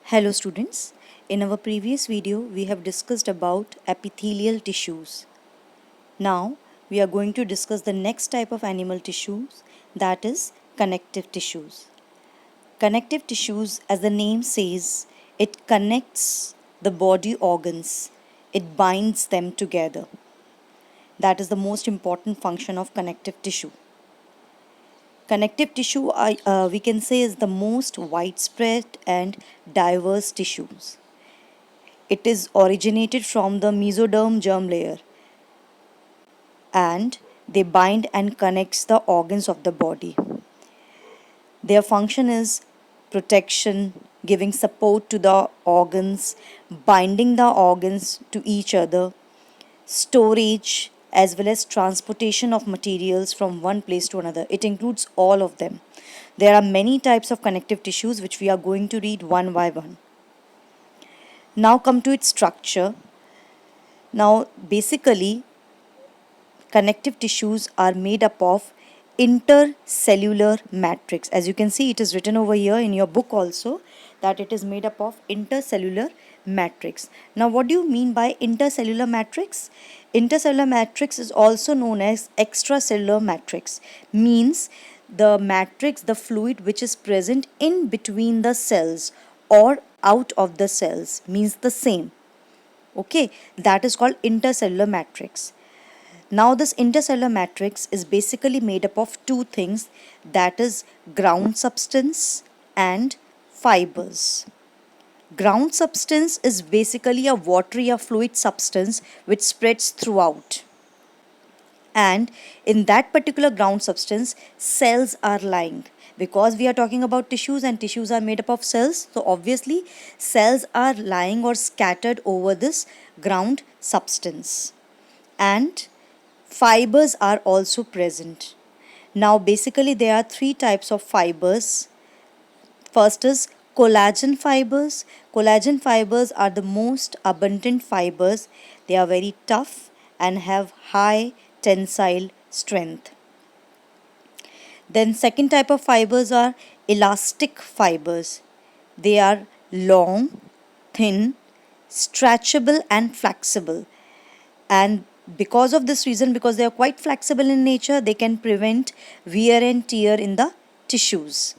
Hello students, in our previous video we have discussed about epithelial tissues. Now we are going to discuss the next type of animal tissues, that is connective tissues. Connective tissues, as the name says, it connects the body organs, it binds them together. That is the most important function of connective tissue. Connective tissue, we can say, is the most widespread and diverse tissues. It is originated from the mesoderm germ layer and they bind and connects the organs of the body. Their function is protection, giving support to the organs, binding the organs to each other, storage, as well as transportation of materials from one place to another. It includes all of them. There are many types of connective tissues which we are going to read one by one. Now come to its structure. Now basically connective tissues are made up of intercellular matrix. As you can see, it is written over here in your book also that it is made up of intercellular matrix. Now what do you mean by intercellular matrix? Intercellular matrix is also known as extracellular matrix. Means the matrix, the fluid which is present in between the cells or out of the cells, means the same. Okay, that is called intercellular matrix. Now this intercellular matrix is basically made up of two things, that is ground substance and fibers. Ground substance is basically a watery or fluid substance which spreads throughout. And in that particular ground substance, cells are lying. Because we are talking about tissues and tissues are made up of cells, so obviously cells are lying or scattered over this ground substance. And fibers are also present. Now basically there are three types of fibers. First is collagen fibers. Collagen fibers are the most abundant fibers. They are very tough and have high tensile strength. Then second type of fibers are elastic fibers. They are long, thin, stretchable and flexible. And because of this reason, because they are quite flexible in nature, they can prevent wear and tear in the tissues.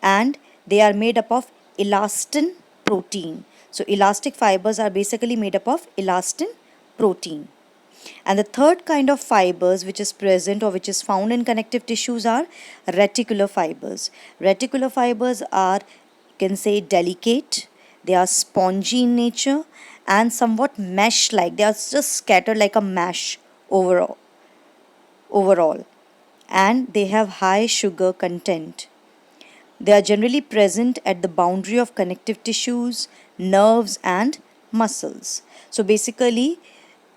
And they are made up of elastin protein. So elastic fibers are basically made up of elastin protein. And the third kind of fibers which is present or which is found in connective tissues are reticular fibers. Reticular fibers are, you can say, delicate, they are spongy in nature and somewhat mesh-like. They are just scattered like a mesh overall. And they have high sugar content. They are generally present at the boundary of connective tissues, nerves and muscles. So basically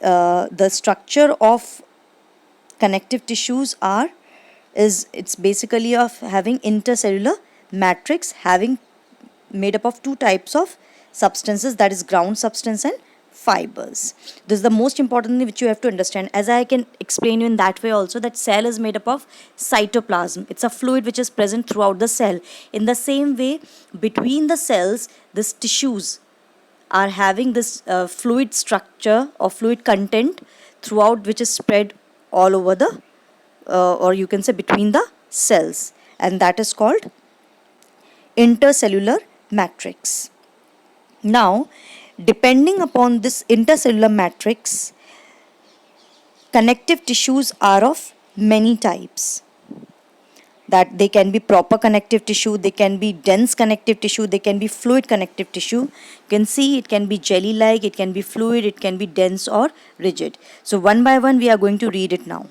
the structure of connective tissues it's basically of having intercellular matrix, having made up of two types of substances, that is ground substance and fibers. This is the most important thing which you have to understand. As I can explain you in that way also, that cell is made up of cytoplasm. It's a fluid which is present throughout the cell. In the same way, between the cells, these tissues are having this fluid structure or fluid content throughout, which is spread all over the or you can say between the cells, and that is called intercellular matrix. Now depending upon this intercellular matrix, connective tissues are of many types. That they can be proper connective tissue, they can be dense connective tissue, they can be fluid connective tissue. You can see it can be jelly-like, it can be fluid, it can be dense or rigid. So one by one we are going to read it now.